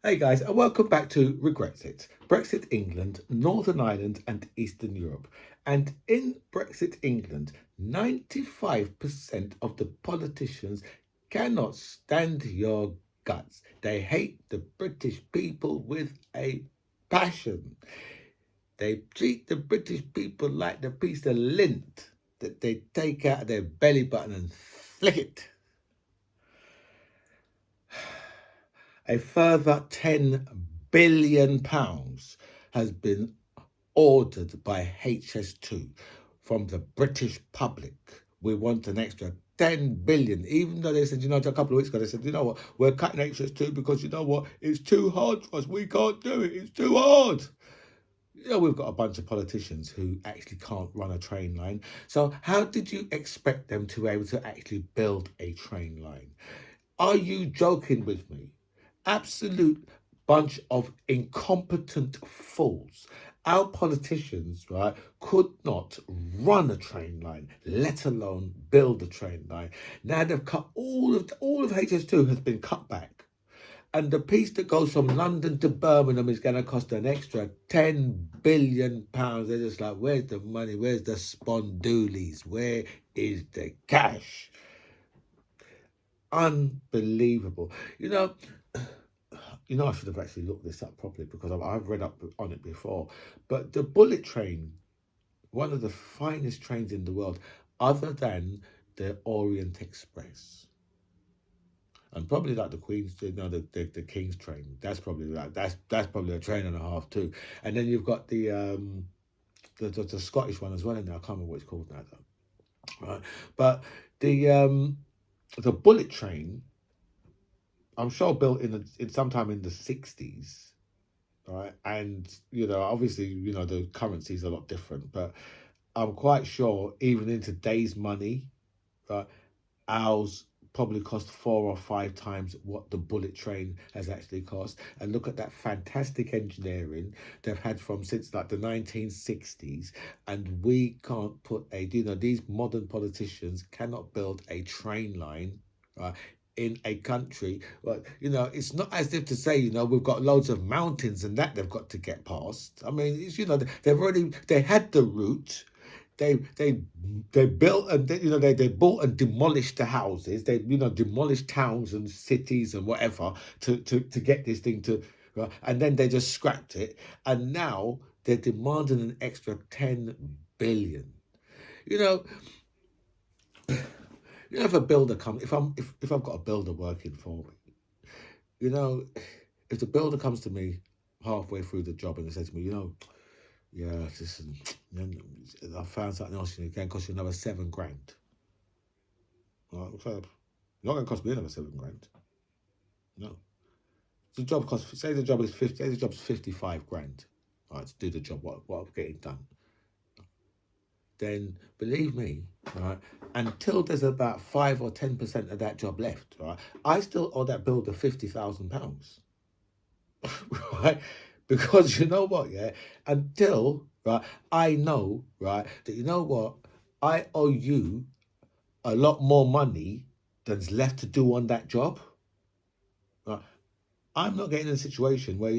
Hey guys, and welcome back to Regretsit. Brexit England, Northern Ireland, and Eastern Europe. And in Brexit England, 95% of the politicians cannot stand your guts. They hate the British people with a passion. They treat the British people like the piece of lint that they take out of their belly button and flick it. A further £10 billion has been ordered by HS2 from the British public. We want an extra 10 billion, even though they said, a couple of weeks ago, they said, we're cutting HS2 because it's too hard for us. We can't do it. It's too hard. We've got a bunch of politicians who actually can't run a train line. So how did you expect them to be able to actually build a train line? Are you joking with me? Absolute bunch of incompetent fools. Our politicians, right, could not run a train line, let alone build a train line. Now they've cut all of HS2 has been cut back. And the piece that goes from London to Birmingham is going to cost an extra £10 billion. They're just like, where's the money? Where's the spondoolies? Where is the cash? Unbelievable. I should have actually looked this up properly because I've read up on it before. But the bullet train, one of the finest trains in the world, other than the Orient Express, and probably like the Queen's, the King's train. That's probably that's probably a train and a half too. And then you've got the Scottish one as well. And I can't remember what it's called now though. Right, but the bullet train, I'm sure built in sometime in the 60s, right? And obviously, the currency is a lot different, but I'm quite sure even in today's money, right, ours probably cost 4 or 5 times what the bullet train has actually cost. And look at that fantastic engineering they've had from since like the 1960s, and we can't put these modern politicians cannot build a train line, right, in a country. Well, it's not as if to say, we've got loads of mountains and that they've got to get past. I mean, it's, they had the route. They built and they bought and demolished the houses. They demolished towns and cities and whatever to get this thing to, and then they just scrapped it. And now they're demanding an extra 10 billion. If a builder comes, if I've got a builder working for me, if the builder comes to me halfway through the job and says to me, yeah, listen, I found something else going to cost you another 7 grand. Right, so not going to cost me another 7 grand. No. The job costs, say the job's 55 grand. Right, to do the job, what I'm getting done. Then believe me, right, until there's about 5 or 10% of that job left, right, I still owe that builder £50,000. Right? Because you know what, yeah, until, right, I know, right, that I owe you a lot more money than's left to do on that job. Right? I'm not getting in a situation where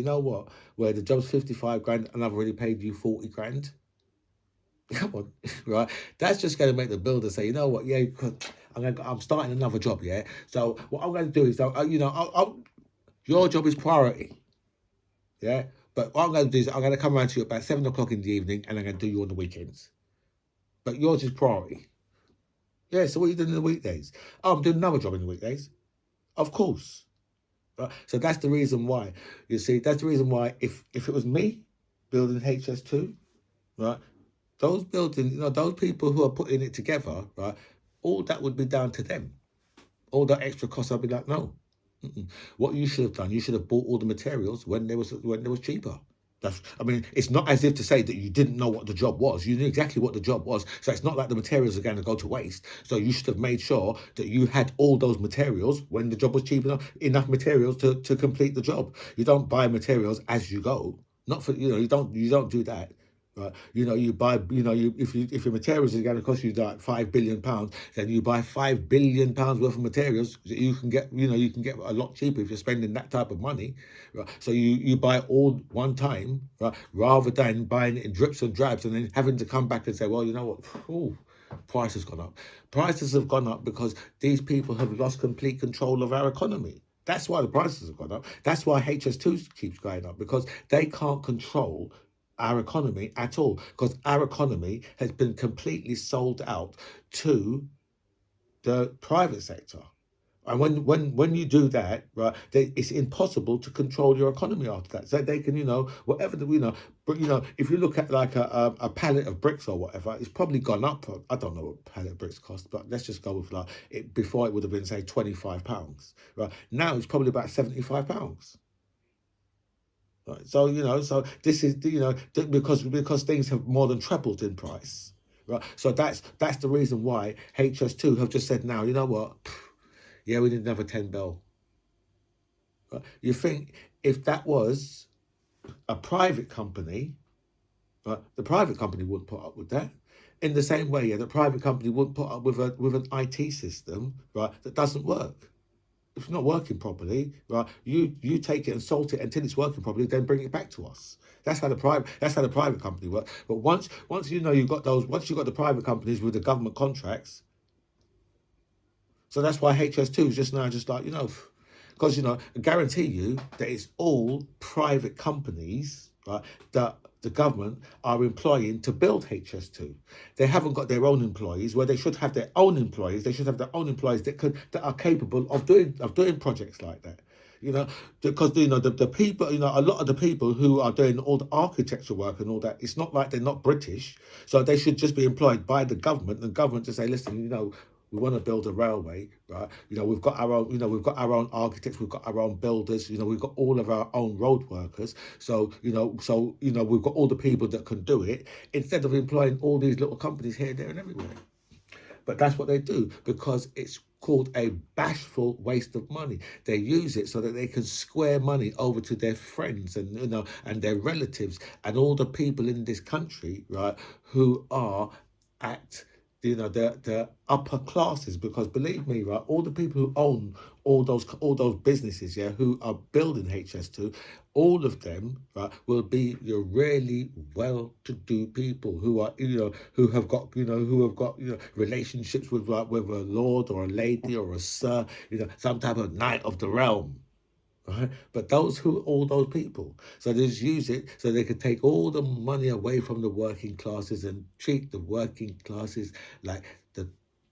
where the job's 55 grand and I've already paid you 40 grand. Come on, right? That's just going to make the builder say, yeah, I'm starting another job, yeah. So what I'm going to do is, your job is priority, yeah. But what I'm going to do is I'm going to come around to you about 7 o'clock in the evening, and I'm going to do you on the weekends. But yours is priority. Yeah. So what are you doing in the weekdays? Oh, I'm doing another job in the weekdays. Of course. Right? So that's the reason why. You see, that's the reason why if it was me building HS2, right? Those buildings, those people who are putting it together, right, all that would be down to them. All that extra cost, I'd be like, no. What you should have done, you should have bought all the materials when they was cheaper. It's not as if to say that you didn't know what the job was. You knew exactly what the job was. So it's not like the materials are going to go to waste. So you should have made sure that you had all those materials when the job was cheap enough materials to complete the job. You don't buy materials as you go. Not for, you don't do that. Right, you buy, if your materials are going to cost you like £5 billion, then you buy £5 billion worth of materials that you can get, you can get a lot cheaper if you're spending that type of money, right? So you buy all one time, right, rather than buying it in drips and drabs and then having to come back and say, well, you know what, ooh, price has gone up. Prices have gone up because these people have lost complete control of our economy. That's why the prices have gone up. That's why HS2 keeps going up, because they can't control our economy at all, because our economy has been completely sold out to the private sector. And when you do that, right, it's impossible to control your economy after that. So they can, whatever but if you look at like a pallet of bricks or whatever, it's probably gone up. I don't know what pallet of bricks cost, but let's just go with like it. Before it would have been say £25, right? Now it's probably about £75. Right. So so this is because things have more than trebled in price, right? So that's the reason why HS2 have just said now, you know what? Yeah, we need another 10 bill. Right? You think if that was a private company, right, the private company wouldn't put up with that. In the same way, yeah, the private company wouldn't put up with an IT system, right, that doesn't work. If it's not working properly, right, you take it and salt it until it's working properly, then bring it back to us. That's how the private company works. But once you've got the private companies with the government contracts, so that's why HS2 is just now just like, because I guarantee you that it's all private companies, right, that the government are employing to build HS2. They haven't got their own employees, where they should have their own employees. They should have their own employees that are capable of doing projects like that. Because the people, a lot of the people who are doing all the architecture work and all that, it's not like they're not British, so they should just be employed by the government. And the government to say, listen, we want to build a railway, right? We've got our own, we've got our own architects, we've got our own builders, we've got all of our own road workers. So, we've got all the people that can do it, instead of employing all these little companies here, there, and everywhere. But that's what they do, because it's called a bashful waste of money. They use it so that they can square money over to their friends and and their relatives and all the people in this country, right, who are at the upper classes. Because believe me, right, all the people who own all those businesses, yeah, who are building HS2, all of them, right, will be your really well-to-do people who are, who have got relationships with, like, with a lord or a lady or a sir, some type of knight of the realm. Right? But all those people, so they just use it so they could take all the money away from the working classes and treat the working classes like the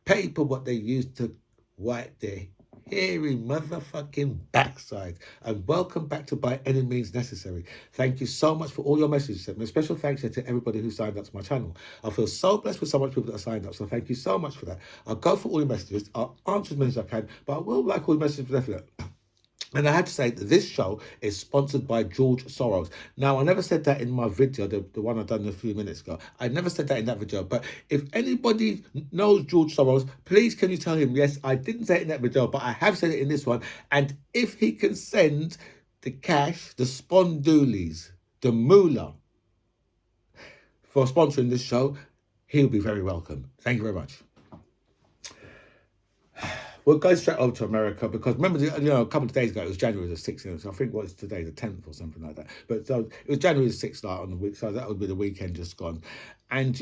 paper what they used to wipe their hairy motherfucking backside. And welcome back to By Any Means Necessary. Thank you so much for all your messages. And a special thanks to everybody who signed up to my channel. I feel so blessed with so much people that signed up, so thank you so much for that. I'll go for all your messages, I'll answer as many as I can, but I will like all your messages for definite. And I had to say that this show is sponsored by George Soros. Now, I never said that in my video, the one I done a few minutes ago. I never said that in that video. But if anybody knows George Soros, please can you tell him, yes, I didn't say it in that video, but I have said it in this one. And if he can send the cash, the spondoolies, the moolah for sponsoring this show, he'll be very welcome. Thank you very much. We'll go straight over to America, because remember, a couple of days ago, it was January the 6th, so I think what's today, the 10th or something like that. But so it was January the 6th on the week, so that would be the weekend just gone. And,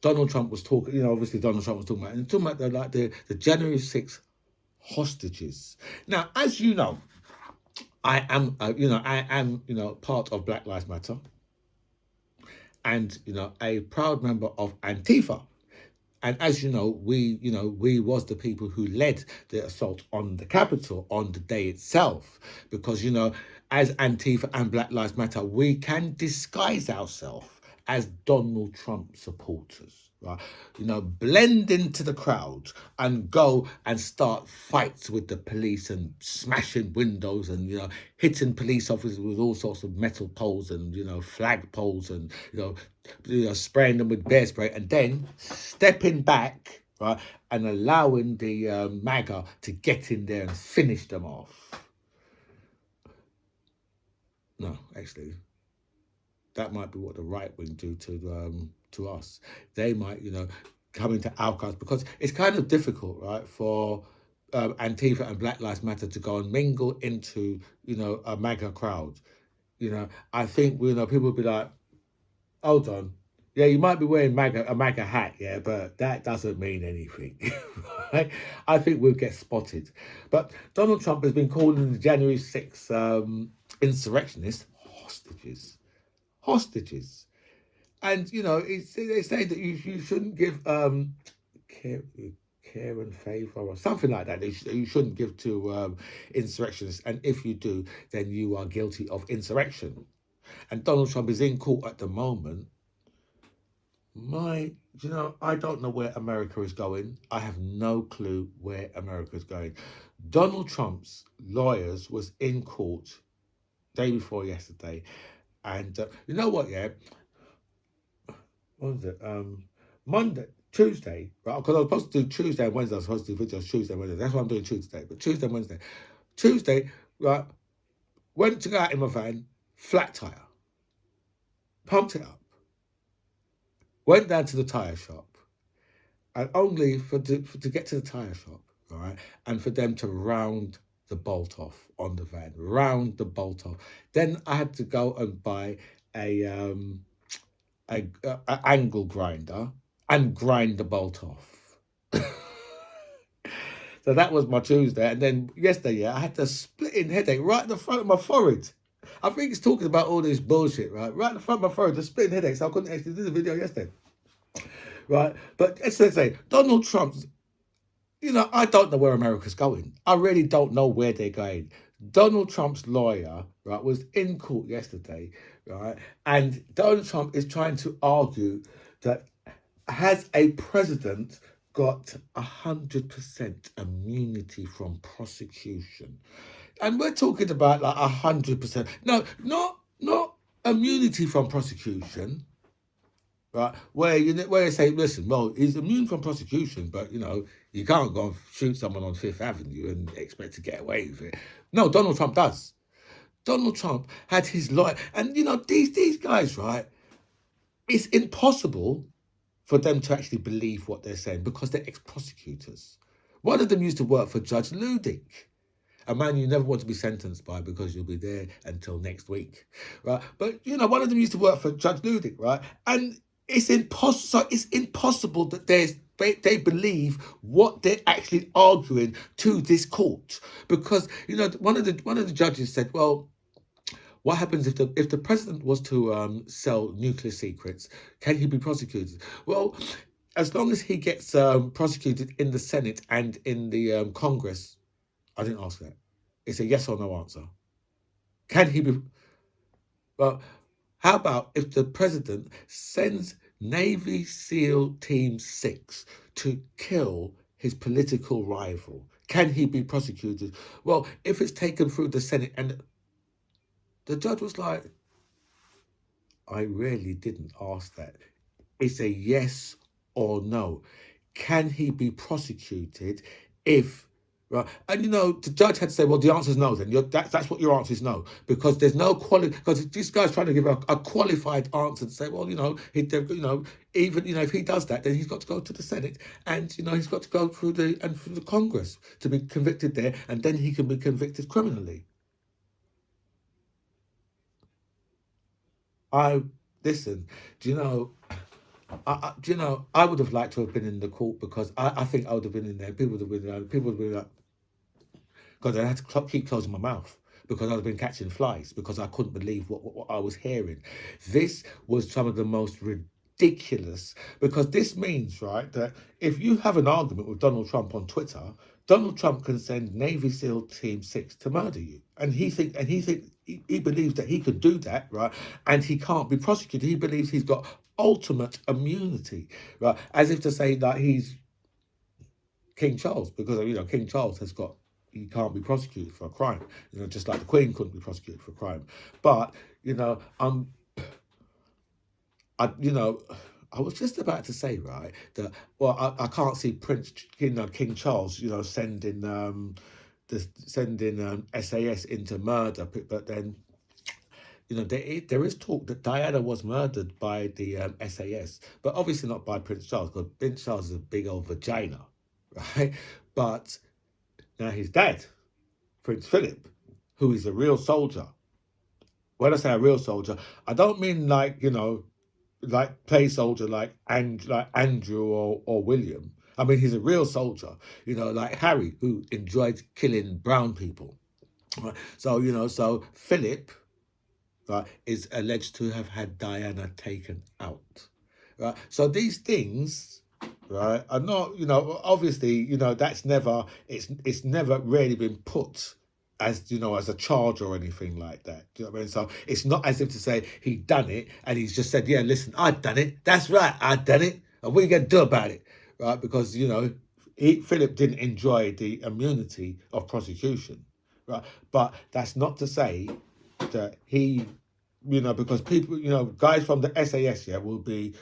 Donald Trump was talking, obviously Donald Trump was talking about the January 6th hostages. Now, as you know, I am part of Black Lives Matter, and, a proud member of Antifa. And as you know, we was the people who led the assault on the Capitol on the day itself. Because, as Antifa and Black Lives Matter, we can disguise ourselves as Donald Trump supporters, right? Blend into the crowd and go and start fights with the police and smashing windows and, hitting police officers with all sorts of metal poles and, flag poles and, spraying them with bear spray, and then stepping back, right, and allowing the MAGA to get in there and finish them off. No, actually, That might be what the right wing do to us. They might, come into our cause, because it's kind of difficult, right, for Antifa and Black Lives Matter to go and mingle into, a MAGA crowd. I think, people will be like, hold on. Yeah, you might be wearing a MAGA hat, yeah, but that doesn't mean anything, right? I think we'll get spotted. But Donald Trump has been calling the January 6th insurrectionists hostages. Hostages. And, they say that you shouldn't give care, care and favour or something like that. You shouldn't give to insurrectionists. And if you do, then you are guilty of insurrection. And Donald Trump is in court at the moment. I don't know where America is going. I have no clue where America is going. Donald Trump's lawyers was in court day before yesterday. And you know what, yeah? What was it? Monday, Tuesday, right? Because I was supposed to do Tuesday and Wednesday. I was supposed to do videos Tuesday and Wednesday. That's what I'm doing Tuesday. But Tuesday and Wednesday. Tuesday, right? Went to go out in my van, flat tire. Pumped it up. Went down to the tyre shop. And only to get to the tyre shop, right? And for them to round the bolt off on the van. Round the bolt off. Then I had to go and buy a angle grinder and grind the bolt off. So that was my Tuesday. And then yesterday, yeah, I had a splitting headache right in the front of my forehead. I think it's talking about all this bullshit, right? Right in the front of my forehead, a splitting headache. So I couldn't actually do the video yesterday. Right? But as I say, Donald Trump, I don't know where America's going. I really don't know where they're going. Donald Trump's lawyer, right, was in court yesterday, right? And Donald Trump is trying to argue that has a president got 100% immunity from prosecution? And we're talking about like 100%. No, not immunity from prosecution, right? Where you say, listen, well, he's immune from prosecution, but you can't go and shoot someone on Fifth Avenue and expect to get away with it. No, Donald Trump does. Donald Trump had his lawyer, and these guys, right? It's impossible for them to actually believe what they're saying because they're ex-prosecutors. One of them used to work for Judge Ludick, a man you never want to be sentenced by because you'll be there until next week, right? But one of them used to work for Judge Ludick, right? And it's impossible. So it's impossible that they believe what they're actually arguing to this court, because one of the judges said, well, what happens if the president was to sell nuclear secrets? Can he be prosecuted? Well, as long as he gets prosecuted in the Senate and in the Congress. I didn't ask that. It's a yes or no answer. Can he be? Well, how about if the president sends Navy SEAL Team 6 to kill his political rival? Can he be prosecuted? Well, if it's taken through the Senate, and the judge was like, I really didn't ask that. It's a yes or no. Can he be prosecuted if, right? And the judge had to say, well, the answer is no. Then that's what your answer is, no, because there's no quality. Because this guy's trying to give a qualified answer to say, well, even if he does that, then he's got to go to the Senate, and he's got to go through the Congress to be convicted there, and then he can be convicted criminally. Listen, I would have liked to have been in the court, because I think I would have been in there. People would have been like, because I had to keep closing my mouth, because I'd have been catching flies, because I couldn't believe what I was hearing. This was some of the most ridiculous, because this means, right, that if you have an argument with Donald Trump on Twitter, Donald Trump can send Navy SEAL Team 6 to murder you. And he believes that he could do that, right? And he can't be prosecuted. He believes he's got ultimate immunity, right? As if to say that he's King Charles, because King Charles he can't be prosecuted for a crime, just like the Queen couldn't be prosecuted for a crime. But I was just about to say, right, that, well, I can't see King Charles, sending SAS into murder, but then there is talk that Diana was murdered by the SAS, but obviously not by Prince Charles, because Prince Charles is a big old vagina, right? But now his dad, Prince Philip, who is a real soldier. When I say a real soldier, I don't mean like, like play soldier like Andrew or William. I mean, he's a real soldier, like Harry, who enjoyed killing brown people. Right? So, so Philip, right, is alleged to have had Diana taken out. Right? So these things, right, are not, obviously, it's never really been put as, as a charge or anything like that. Do you know what I mean? So it's not as if to say he done it and he's just said, yeah, listen, I done it. That's right, I done it. And what are you going to do about it? Right? Because, Philip didn't enjoy the immunity of prosecution. Right? But that's not to say that he, because people, guys from the SAS, yeah, will be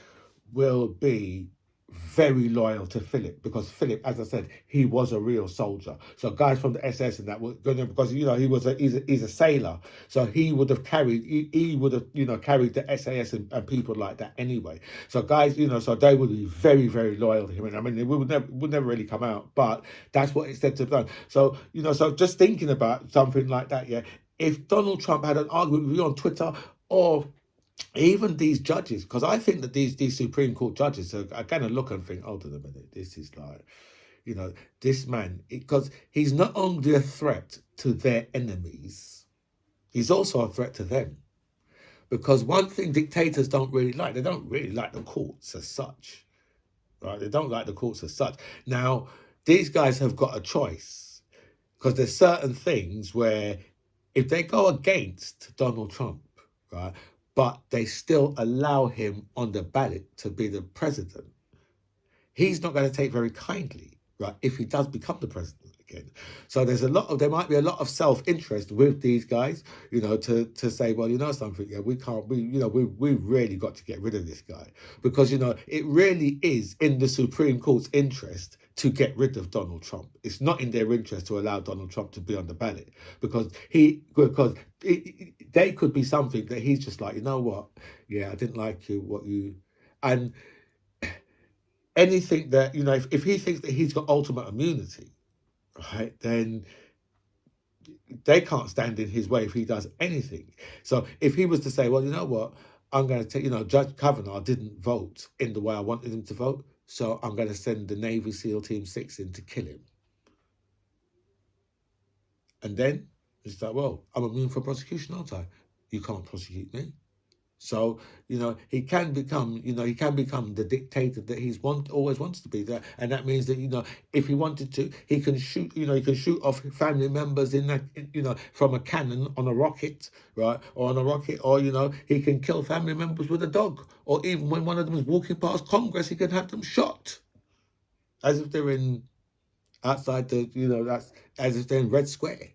very loyal to Philip, because Philip, as I said, he was a real soldier. So guys from the SS and that were going to, because he's a sailor, so he would have carried he would have carried the SAS and people like that anyway. So guys, so they would be very, very loyal to him. And I mean, it would never really come out, but that's what it's said to have done. So so just thinking about something like that, yeah. If Donald Trump had an argument with you on Twitter, or even these judges, because I think that these Supreme Court judges are going to look and think, hold on a minute, this is like, this man, because he's not only a threat to their enemies, he's also a threat to them. Because one thing dictators don't really like, they don't really like the courts as such, right? They don't like the courts as such. Now, these guys have got a choice, because there's certain things where if they go against Donald Trump, right, but they still allow him on the ballot to be the president, he's not going to take very kindly, right, if he does become the president again. So there might be a lot of self-interest with these guys, to say, well, something, yeah, we've really got to get rid of this guy, because, it really is in the Supreme Court's interest to get rid of Donald Trump. It's not in their interest to allow Donald Trump to be on the ballot, because they could be something that he's just like, you know what, yeah, I didn't like and anything that, if he thinks that he's got ultimate immunity, right, then they can't stand in his way if he does anything. So if he was to say, well, you know what, I'm going to take, Judge Kavanaugh didn't vote in the way I wanted him to vote, so I'm going to send the Navy SEAL Team 6 in to kill him. And then it's like, well, I'm immune from prosecution, aren't I? You can't prosecute me. So, he can become the dictator that always wants to be there. And that means that, if he wanted to, he can shoot, off family members in that, from a cannon on a rocket, right? Or on a rocket, or, he can kill family members with a dog. Or even when one of them is walking past Congress, he can have them shot. As if they're outside that's as if they're in Red Square.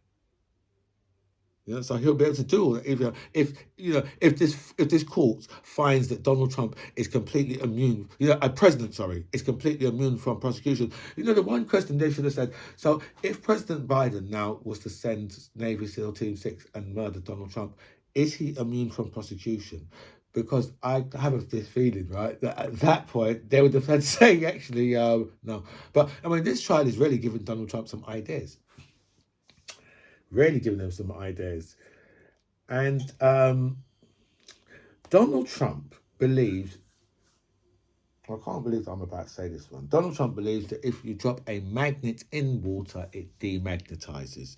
So he'll be able to do all that if this court finds that Donald Trump is completely immune, a president, sorry, is completely immune from prosecution. The one question they should have said, so if President Biden now was to send Navy SEAL Team 6 and murder Donald Trump, is he immune from prosecution? Because I have this feeling, right, that at that point they would have had to say, actually, no. But I mean, this trial is really giving Donald Trump some ideas. Really giving them some ideas. And Donald Trump believes, I can't believe I'm about to say this one. Donald Trump believes that if you drop a magnet in water, it demagnetizes.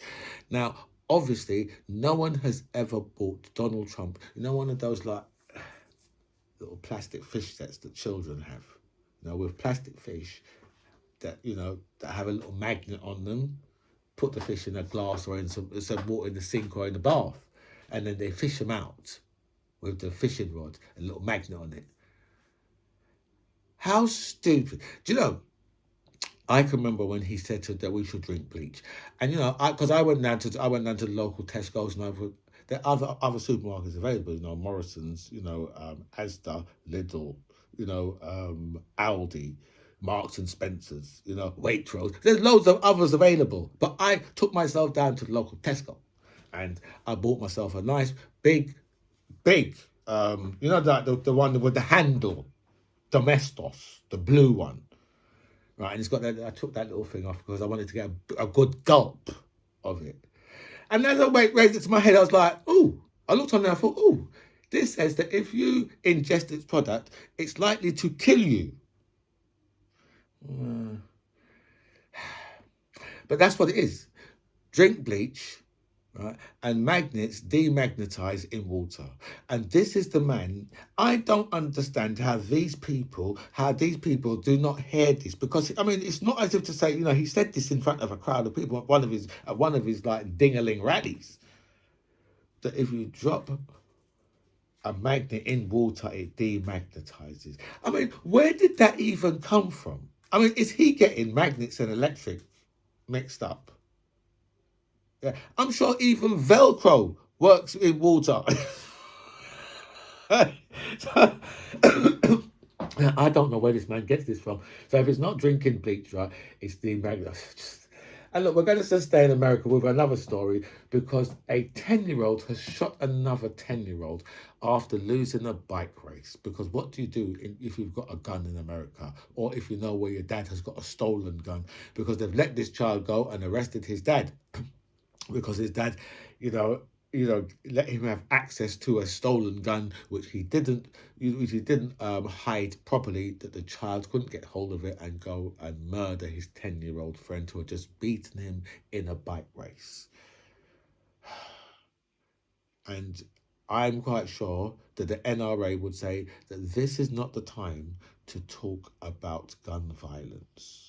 Now, obviously, no one has ever bought Donald Trump, one of those like little plastic fish sets that children have, with plastic fish that, that have a little magnet on them. Put the fish in a glass or in some water in the sink or in the bath, and then they fish them out with the fishing rod, a little magnet on it. How stupid! Do you know? I can remember when he said that we should drink bleach, and because I went down to the local Tesco's, and there are other supermarkets available, Morrison's, Asda, Lidl, Aldi. Marks and Spencer's, Waitrose. There's loads of others available. But I took myself down to the local Tesco and I bought myself a nice big big. You know that the one with the handle, Domestos, the blue one, right? And it's got that. I took that little thing off because I wanted to get a good gulp of it. And as I raised it to my head, I was like, "Oh!" I looked on there. I thought, "Oh, this says that if you ingest its product, it's likely to kill you." But that's what it is. Drink bleach, right? And magnets demagnetize in water. And this is the man. I don't understand how these people do not hear this, because I mean, it's not as if to say, he said this in front of a crowd of people at one of his like dingaling rallies, that if you drop a magnet in water, it demagnetizes. I mean, where did that even come from? I mean, is he getting magnets and electric mixed up? Yeah, I'm sure even Velcro works in water. So, I don't know where this man gets this from. So if it's not drinking bleach, right, it's the magnet. And look, we're going to stay in America with another story, because a 10-year-old has shot another 10-year-old after losing a bike race. Because what do you do if you've got a gun in America, or if you know where your dad has got a stolen gun? Because they've let this child go and arrested his dad. Because his dad, you know, let him have access to a stolen gun, which he didn't hide properly, that the child couldn't get hold of it and go and murder his 10-year-old friend who had just beaten him in a bike race. And I'm quite sure that the NRA would say that this is not the time to talk about gun violence.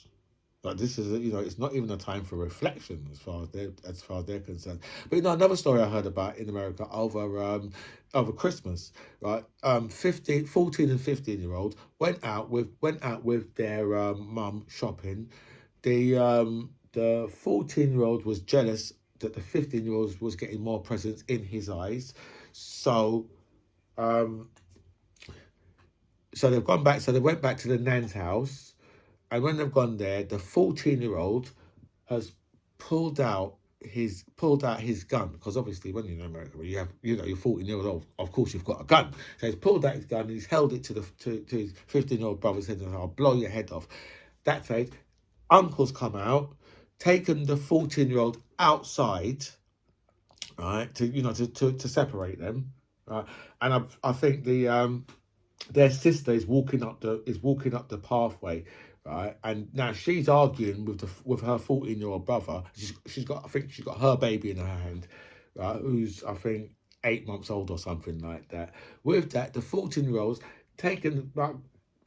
But this is, it's not even a time for reflection as far as they're concerned. But another story I heard about in America over Christmas, right? 14 and 15-year-old went out with their mum shopping. The 14-year-old was jealous that the 15-year-old was getting more presents in his eyes, so they've gone back. So they went back to the nan's house. And when they've gone there, the 14-year-old has pulled out his gun, because obviously when you're in America, when you have, you're 14 years old, of course you've got a gun. So he's pulled out his gun and he's held it to his 15-year-old brother's head, and I'll blow your head off. That's it. Uncle's come out, taken the 14-year-old outside, right, to separate them, right? And I think their sister is walking up the pathway, right? And now she's arguing with her 14-year-old brother. She's got her baby in her hand, right? Who's, I think, 8 months old or something like that. With that, the 14-year-old's taken, like,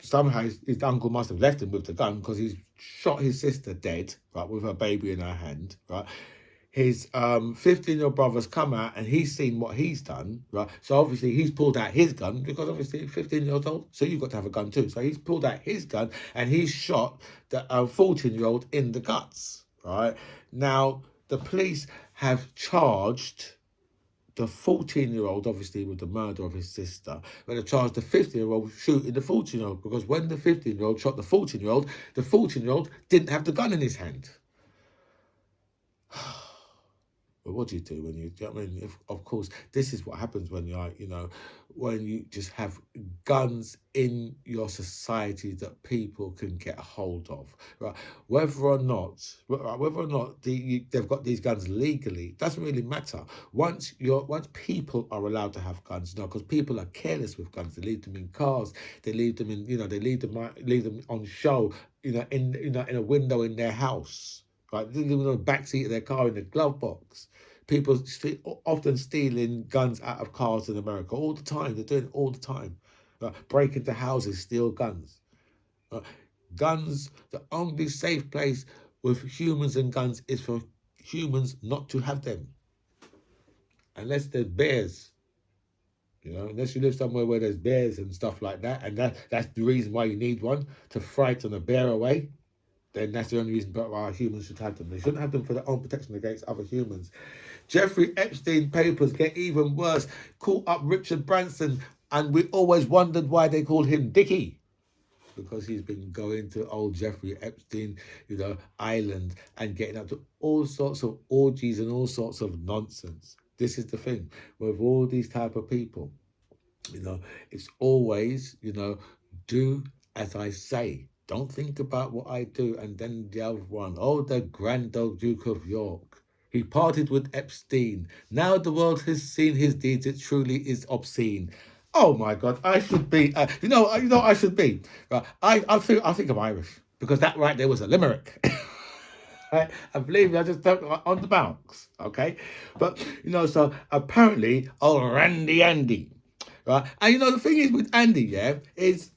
somehow his uncle must have left him with the gun, because he's shot his sister dead, right, with her baby in her hand, right? His 15-year-old brother's come out and he's seen what he's done, right? So obviously he's pulled out his gun, because obviously 15 years old, so you've got to have a gun too. So he's pulled out his gun and he's shot the 14-year-old in the guts, right? Now, the police have charged the 14-year-old, obviously, with the murder of his sister, but they charged the 15-year-old shooting the 14-year-old, because when the 15-year-old shot the 14-year-old, the 14-year-old didn't have the gun in his hand. But what do you do when of course, this is what happens when when you just have guns in your society that people can get a hold of, right? Whether or not they've got these guns legally doesn't really matter. Once people are allowed to have guns now, because people are careless with guns. They leave them in cars. They leave them in, they leave them on show, in a window in their house. Right, in the backseat of their car, in the glove box. People often stealing guns out of cars in America all the time. They're doing it all the time. Break into houses, steal guns. Guns, the only safe place with humans and guns is for humans not to have them. Unless there's bears. Unless you live somewhere where there's bears and stuff like that. And that's the reason why you need one, to frighten a bear away. Then that's the only reason why humans should have them. They shouldn't have them for their own protection against other humans. Jeffrey Epstein papers get even worse. Caught up Richard Branson, and we always wondered why they called him Dickie. Because he's been going to old Jeffrey Epstein, island, and getting up to all sorts of orgies and all sorts of nonsense. This is the thing with all these type of people. You know, it's always, you know, do as I say. Don't think about what I do. And then the other one, oh, the Grand Old Duke of York. He parted with Epstein. Now the world has seen his deeds. It truly is obscene. Oh my God, I should be. You know, I should be. I think I'm Irish because that right there was a limerick. Right? And believe me, I just don't on the bounce. Okay, but you know, so apparently, old Randy Andy, right? And you know, the thing is with Andy, yeah, is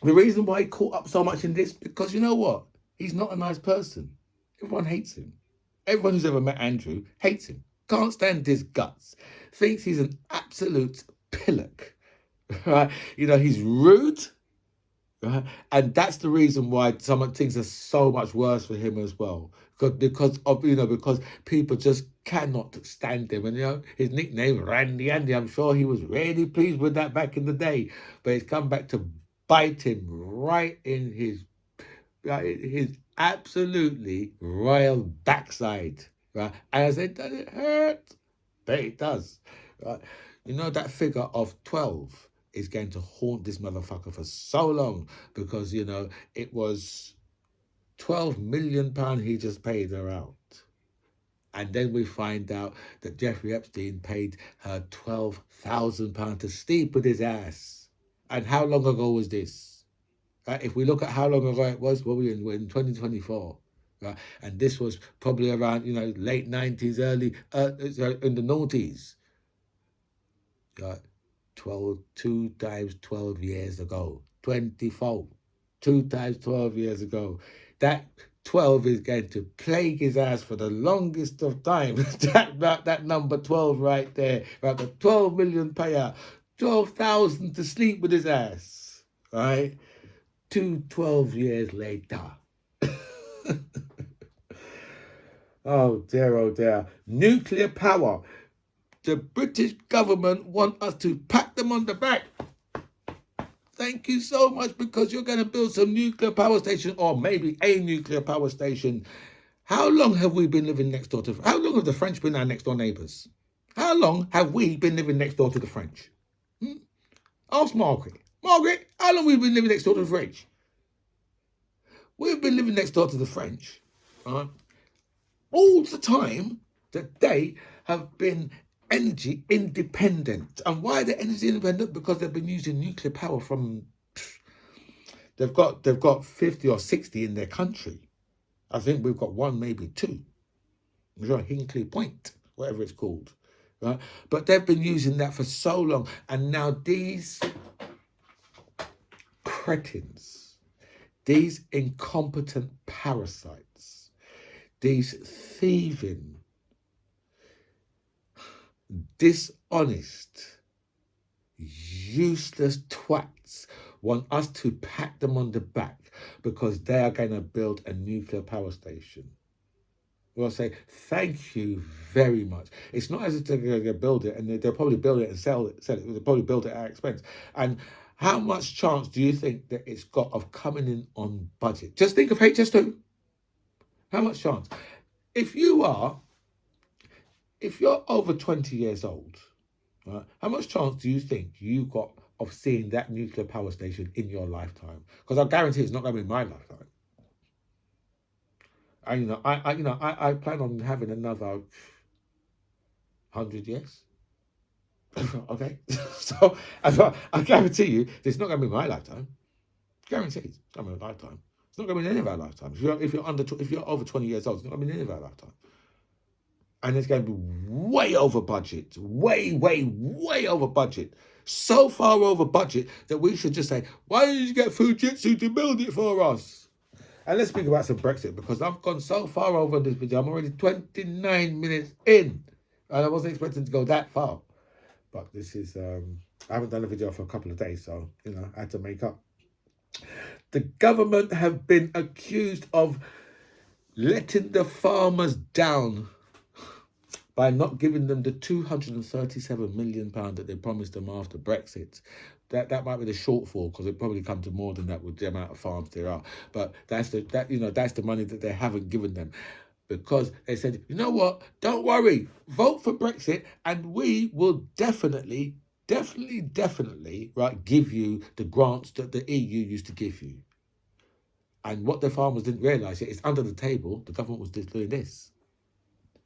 the reason why he caught up so much in this because you know what? He's not a nice person. Everyone hates him. Everyone who's ever met Andrew hates him. Can't stand his guts. Thinks he's an absolute pillock. Right? You know, he's rude. Right? And that's the reason why some things are so much worse for him as well. Because of because people just cannot stand him. And you know, his nickname Randy Andy, I'm sure he was really pleased with that back in the day. But it's come back to bite him right in his absolutely royal backside. Right? And I said, does it hurt? Bet it does. Right? You know that figure of 12 is going to haunt this motherfucker for so long because you know it was £12 million he just paid her out. And then we find out that Jeffrey Epstein paid her £12,000 to sleep with his ass. And how long ago was this? If we look at how long ago it was, well, we're in 2024. Right? And this was probably around, you know, late 90s, early, in the noughties. Right? 2 times 12 years ago. 24. 2 times 12 years ago. That 12 is going to plague his ass for the longest of time. that number 12 right there. Right, the 12 million payout. 12,000 to sleep with his ass. Right? 12 years later. Oh dear, oh dear. Nuclear power. The British government want us to pat them on the back. Thank you so much because you're going to build some nuclear power station or maybe a nuclear power station. How long have we been living next door to... How long have the French been our next door neighbours? How long have we been living next door to the French? Ask Margaret. Margaret, how long have we been living next door to the French? We've been living next door to the French all the time that they have been energy independent. And why are they energy independent? Because they've been using nuclear power from... They've got 50 or 60 in their country. I think we've got one, maybe two. I'm sure Hinkley Point, whatever it's called. Right? But they've been using that for so long. And now these cretins, these incompetent parasites, these thieving, dishonest, useless twats want us to pat them on the back because they are going to build a nuclear power station. We'll say, thank you very much. It's not as if they're going to build it and they'll probably build it and sell it. They'll probably build it at our expense. And how much chance do you think that it's got of coming in on budget? Just think of HS2. How much chance? If you're over 20 years old, right, how much chance do you think you got of seeing that nuclear power station in your lifetime? Because I guarantee it's not going to be my lifetime. And I plan on having another 100 years. Okay, so I guarantee you it's not going to be my lifetime. Guaranteed, it's not going to be my lifetime. It's not going to be any of our lifetimes. If you're over 20 years old, it's not going to be any of our lifetime. And it's going to be way over budget, way over budget. So far over budget that we should just say, why did you get Fujitsu to build it for us? And let's speak about some Brexit because I've gone so far over this video. I'm already 29 minutes in and I wasn't expecting to go that far. But this is, I haven't done a video for a couple of days, so, I had to make up. The government have been accused of letting the farmers down by not giving them the £237 million that they promised them after Brexit. That might be the shortfall because it probably come to more than that with the amount of farms there are. But that's the money that they haven't given them. Because they said, you know what, don't worry, vote for Brexit and we will definitely definitely, right, give you the grants that the EU used to give you. And what the farmers didn't realise is under the table, the government was just doing this.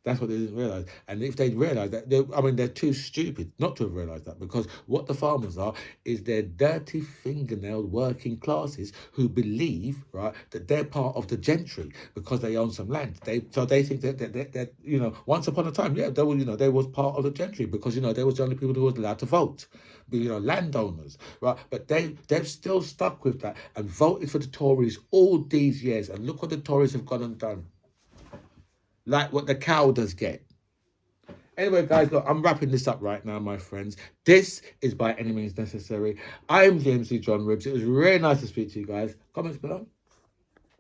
That's what they didn't realise. And if they'd realised that, they're too stupid not to have realised that, because what the farmers are is they're dirty fingernailed working classes who believe, right, that they're part of the gentry because they own some land. So they think that once upon a time, yeah, they was part of the gentry because they was the only people who was allowed to vote, landowners, right? But they've still stuck with that and voted for the Tories all these years. And look what the Tories have gone and done. Like what the cow does get. Anyway, guys, look, I'm wrapping this up right now, my friends. This is By Any Means Necessary. I'm James C. John Ribbs. It was really nice to speak to you guys. Comments below.